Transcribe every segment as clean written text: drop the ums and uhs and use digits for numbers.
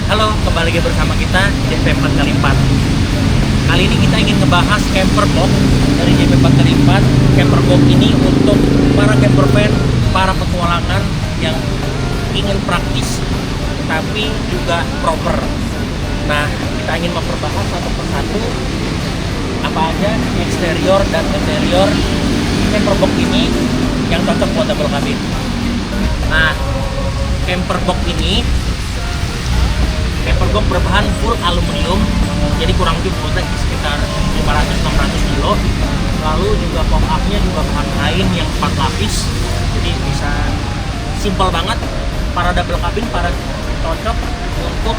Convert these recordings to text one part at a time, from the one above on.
Halo, kembali lagi bersama kita JP 4x4. Kali ini kita ingin ngebahas camper box dari JP 4x4. Camper box ini untuk para camper fan, para petualangan yang ingin praktis tapi juga proper. Nah, kita ingin memperbahas satu persatu apa aja eksterior dan interior camper box ini yang cocok buat double cabin. Nah, camper box ini camper box berbahan full aluminium, jadi kurang lebih bobotnya sekitar 500-600 kilo. Lalu juga pop up-nya juga bahan kain yang 4 lapis, jadi bisa simple banget. Para double cabin, para cocok untuk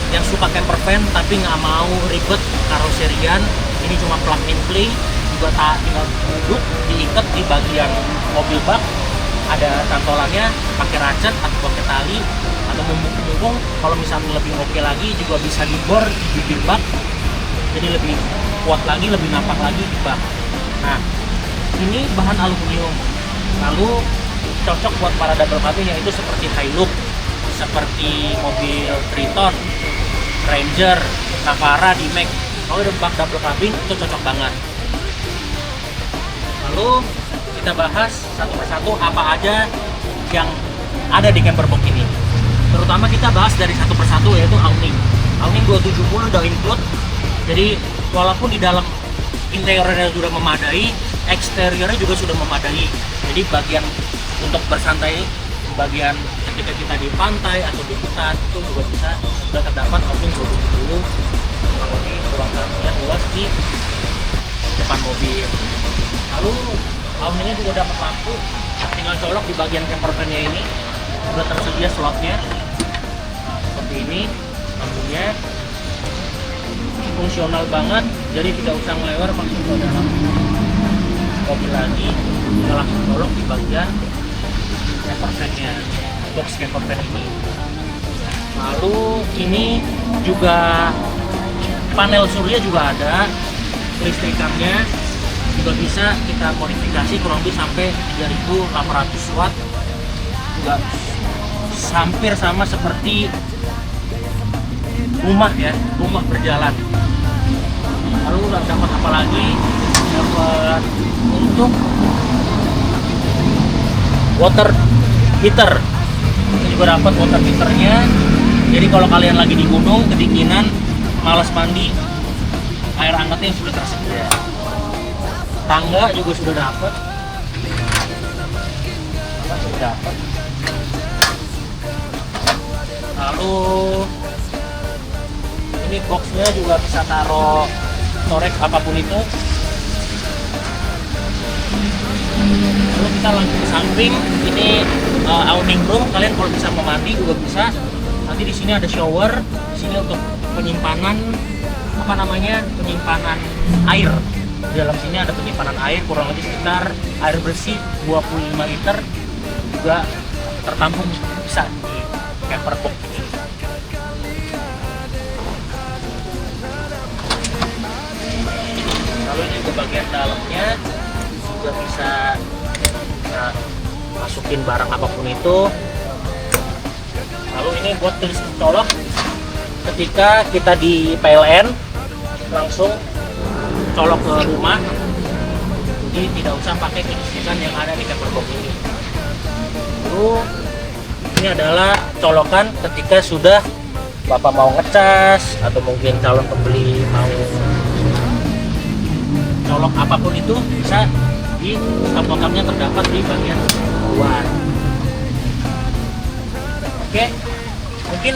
yang suka camper van tapi nggak mau ribet karoserian. Ini cuma plug and play, juga tinggal duduk diikat di bagian mobil bak. Ada cantolannya, pakai ratchet atau pakai tali atau mumpung kalau misalnya lebih oke lagi juga bisa dibor di bibir bak, jadi lebih kuat lagi, lebih nampak lagi di bak. Nah, ini bahan aluminium, lalu cocok buat para double cabin yaitu seperti Hilux, seperti mobil Triton, Ranger, Navara, D-Max. Kalau udah bak double cabin itu cocok banget. Lalu kita bahas satu persatu apa aja yang ada di camper box ini. Terutama kita bahas dari satu persatu yaitu awning. Awning 270 udah include. Jadi walaupun di dalam interiornya sudah memadai, eksteriornya juga sudah memadai. Jadi bagian untuk bersantai, bagian ketika kita di pantai atau di hutan itu juga bisa sudah terdapat awning 270. Kalau di ruang tamunya luas di depan mobil. Lalu awningnya juga dapat lampu, tinggal colok di bagian camper van-nya ini sudah tersedia slotnya seperti ini. Lampunya fungsional banget, jadi tidak usah melewar masuk ke dalam mobil lagi, tinggal langsung colok di bagian camper van-nya, box camper van ini. Lalu ini juga panel surya juga ada, listrikannya juga bisa kita modifikasi kurang lebih sampai 3800 watt, juga hampir sama seperti rumah ya, rumah berjalan. Lalu dapat apa lagi? Dapat untuk water heater, ini juga dapat water heaternya. Jadi kalau kalian lagi di gunung kedinginan, malas mandi, air hangatnya sudah tersedia. Tangga juga sudah dapat, lalu ini boxnya juga bisa taruh storage apapun itu. Lalu kita langsung ke samping, ini awning room, kalian kalau bisa mau mandi juga bisa. Nanti di sini ada shower, di sini untuk penyimpanan penyimpanan air. Di dalam sini ada penyimpanan air kurang lebih sekitar air bersih 25 liter, juga tertampung bisa di camper box ini. Lalu ini ke bagian dalamnya juga bisa masukin barang apapun itu. Lalu ini buat tulis colok ketika kita di PLN langsung colok ke rumah, jadi tidak usah pakai kelistrikan yang ada di camper box ini. Lalu ini adalah colokan ketika sudah Bapak mau ngecas atau mungkin calon pembeli mau colok apapun itu, bisa di stop-stopnya terdapat di bagian luar. Oke, mungkin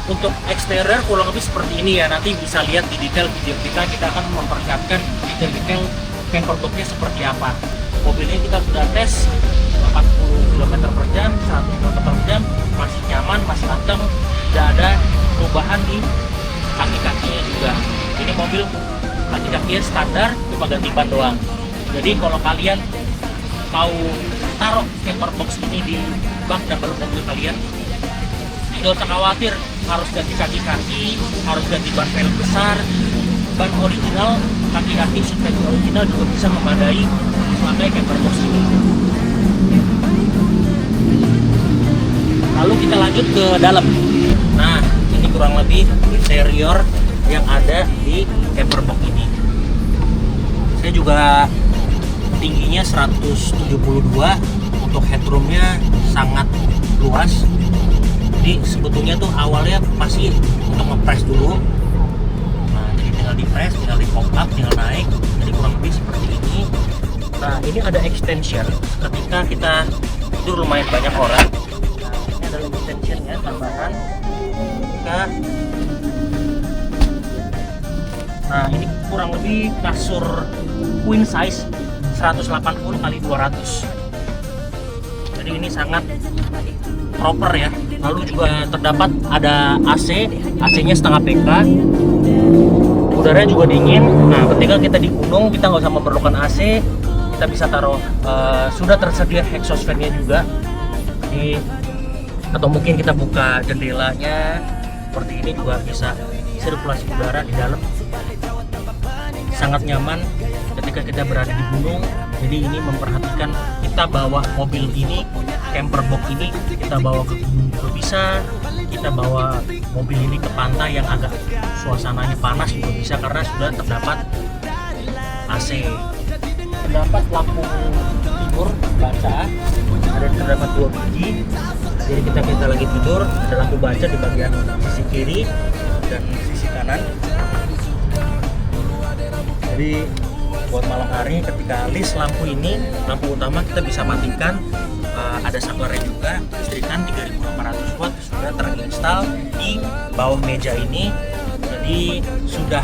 untuk eksterior kurang lebih seperti ini ya. Nanti bisa lihat di detail video kita akan memperlihatkan detail-detail camper box-nya seperti apa. Mobil ini kita sudah tes 40 km per jam, 100 km per jam, masih nyaman, masih kencang, tidak ada perubahan di kaki-kakinya juga. Ini mobil kaki-kakinya standar, cuma ganti ban doang. Jadi kalau kalian mau taruh camper box ini di bak double mobil kalian, tidak usah khawatir harus ganti kaki-kaki, harus ganti ban velg besar. Ban original, kaki-kaki suspensi original juga bisa memadai memakai camper box ini. Lalu kita lanjut ke dalam. Nah, kurang lebih interior yang ada di camper box ini. Saya juga tingginya 172, untuk headroomnya sangat luas. Jadi sebetulnya tuh awalnya pasti untuk ngepres dulu. Nah, jadi tinggal di press, tinggal di pop up, tinggal naik. Jadi kurang lebih seperti ini. Nah, ini ada extension. Ketika kita tidur lumayan banyak orang, nah, ini adalah extensionnya tambahan. Nah, ini kurang lebih kasur queen size 180 kali 200. Jadi ini sangat proper ya. Lalu juga terdapat ada AC, AC-nya setengah PK. Udaranya juga dingin. Nah, ketika kita di gunung kita nggak usah memerlukan AC, kita bisa taruh sudah tersedia exhaust fan-nya juga. Jadi atau mungkin kita buka jendelanya seperti ini juga bisa sirkulasi udara di dalam. Sangat nyaman ketika kita berada di gunung. Jadi ini memperhatikan kita bawa mobil ini, camper box ini kita bawa ke gunung juga bisa, kita bawa mobil ini ke pantai yang agak suasananya panas juga bisa karena sudah terdapat AC. Terdapat lampu tidur baca, terdapat 2 biji. Jadi kita lagi tidur, ada lampu baca di bagian sisi kiri dan sisi kanan. Jadi buat malam hari ketika list lampu ini, lampu utama kita bisa matikan. Ada saklarnya juga, listrikan 3800 watt sudah terinstall di bawah meja ini. Jadi sudah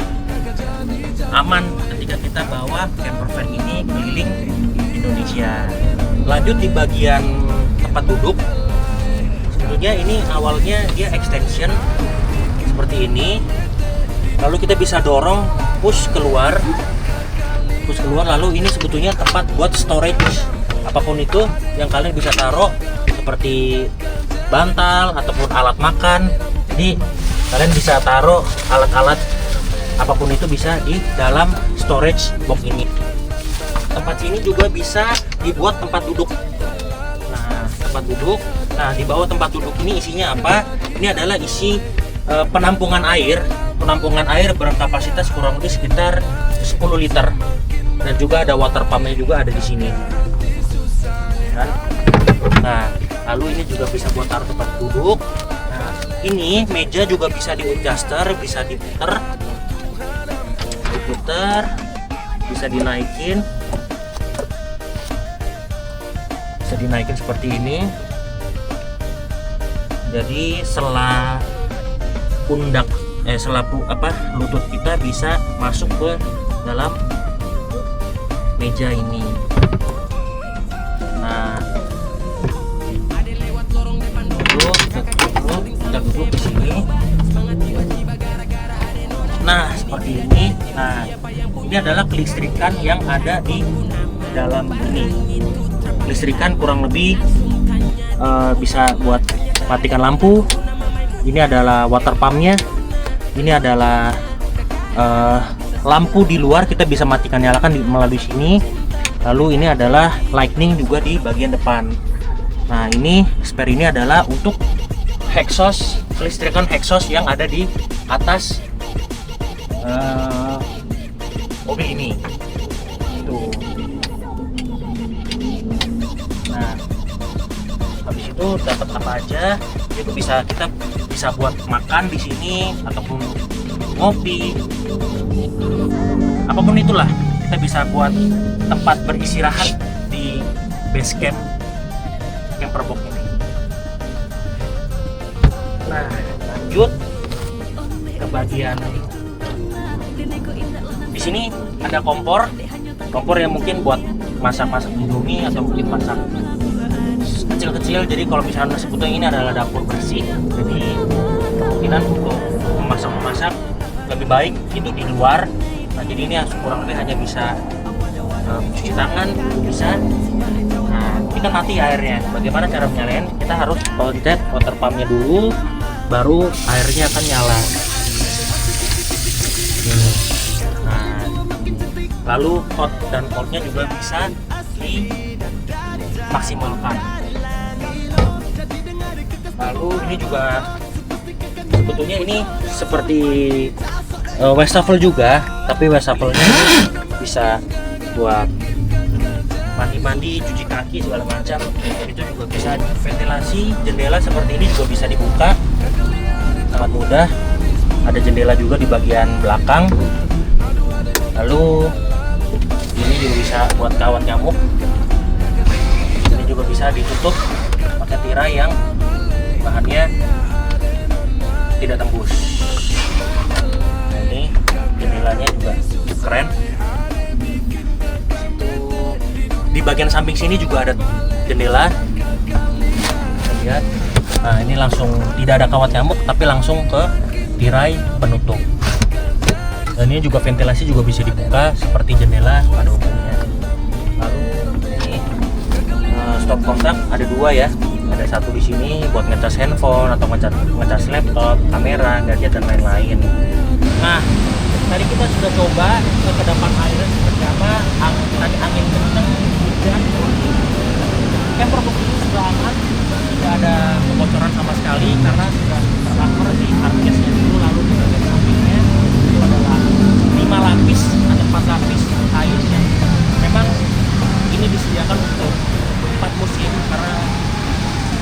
aman ketika kita bawa camper van ini keliling Indonesia. Lanjut di bagian tempat duduk. Sebetulnya ini awalnya dia extension seperti ini. Lalu kita bisa dorong push keluar, lalu ini sebetulnya tempat buat storage apapun itu yang kalian bisa taruh seperti bantal ataupun alat makan. Jadi kalian bisa taruh alat-alat apapun itu bisa di dalam storage box ini. Tempat sini juga bisa dibuat tempat duduk. Nah, tempat duduk. Nah, di bawah tempat duduk ini isinya apa? Ini adalah isi penampungan air. Penampungan air berkapasitas kurang lebih sekitar 10 liter. Dan juga ada water pumpnya juga ada di sini. Nah, lalu ini juga bisa buat taruh tempat duduk. Nah, ini meja juga bisa di-adjuster, bisa diputer, bisa dinaikin seperti ini. Jadi lutut kita bisa masuk ke dalam meja ini. Nah, kita duduk di sini. Nah, seperti ini. Nah, ini adalah kelistrikan yang ada di dalam ini. Kelistrikan kurang lebih bisa buat matikan lampu. Ini adalah water pumpnya. Ini adalah lampu di luar, kita bisa matikan nyalakan melalui sini. Lalu ini adalah lightning juga di bagian depan. Nah, ini spare ini adalah untuk exhaust, kelistrikan exhaust yang ada di atas mobil ini. Tuh. Nah, habis itu dapat apa aja? Itu kita bisa buat makan di sini ataupun ngopi, apapun itulah. Kita bisa buat tempat beristirahat di base camp camper box ini. Nah, lanjut ke bagian di sini ada kompor yang mungkin buat masak-masak Indomie atau mungkin masak kecil-kecil. Jadi kalau misalnya sebetulnya ini adalah dapur bersih, jadi kemungkinan untuk memasak lebih baik itu di luar. Nah, jadi ini kurang lebih hanya bisa cuci tangan bisa. Nah, ini kan mati airnya. Bagaimana cara menyalain? Kita harus pencet water pumpnya dulu, baru airnya akan nyala. Nah, lalu hot dan coldnya juga bisa dimaksimalkan. Lalu ini juga sebetulnya ini seperti wastafel juga, tapi wastafelnya bisa buat mandi-mandi, cuci kaki segala macam. Itu juga bisa ventilasi. Jendela seperti ini juga bisa dibuka, sangat mudah. Ada jendela juga di bagian belakang. Lalu ini juga bisa buat kawat nyamuk. Ini juga bisa ditutup pakai tirai yang bahannya tidak tembus. Nah, ini jendelanya juga keren. Di bagian samping sini juga ada jendela. Kita lihat. Nah, ini langsung tidak ada kawat nyamuk, tapi langsung ke tirai penutup. Dan ini juga ventilasi juga bisa dibuka seperti jendela pada umumnya. Lalu ini stop kontak ada dua ya. Ada satu di sini buat ngecas handphone atau ngecas laptop, kamera, gadget dan lain-lain. Nah, tadi kita sudah coba ke kedalaman airnya seperti apa. Tadi angin kencang, hujan. Camperbox ini sudah aman, tidak ada kebocoran sama sekali karena sudah tercover di hardcase-nya dulu. Lalu di bagian sampingnya itu adalah 5 lapis atau 4 lapis kain yang memang ini disediakan untuk 4 musim, karena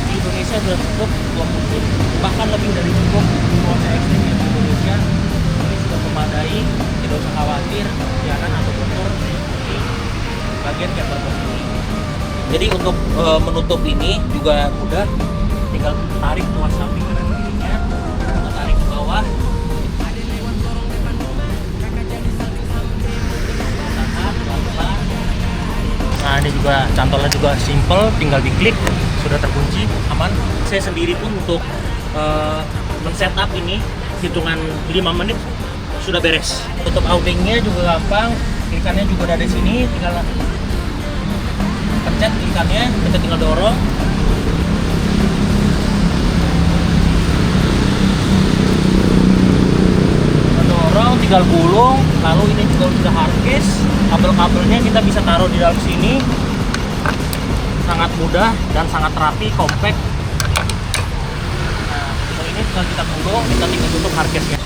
di Indonesia sudah cukup 2 musim, bahkan lebih dari cukup cuaca ekstrim di Indonesia. Ini sudah memadai, tidak usah khawatir hujanan atau bocor di bagian camperbox ini. Jadi untuk menutup ini juga mudah, tinggal tarik tuas samping kanan kirinya, atau tarik ke bawah. Nah, ini juga cantolnya juga simple, tinggal diklik sudah terkunci, aman. Saya sendiri pun untuk men-setup ini hitungan 5 menit sudah beres. Tutup outingnya juga gampang, klikannya juga ada di sini, tinggal pencet klikannya, kita tinggal dorong. Tinggal gulung, lalu ini juga sudah hardcase. Kabel-kabelnya kita bisa taruh di dalam sini, sangat mudah dan sangat rapi, compact. Nah, untuk ini tinggal kita gulung, kita tinggal tutup hardcase ya.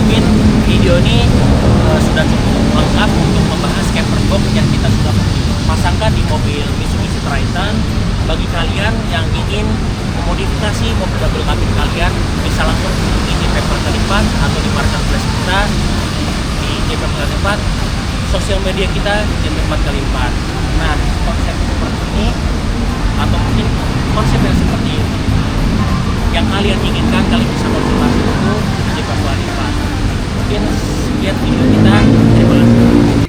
Mungkin video ini sudah cukup lengkap untuk membahas camperbox yang kita sudah pasangkan di mobil Mitsubishi Triton. Bagi kalian yang ingin memodifikasi mobil double cabin kalian, bisa langsung di JP Pertelipat atau di marketplace kita di JP Pertelipat, sosial media kita JP Pertelipat. Nah, konsep seperti ini atau mungkin konsep yang seperti ini yang kalian inginkan, kalian bisa konsultasi dulu di JP Pertelipat. Mungkin sekian video kita. Terima kasih.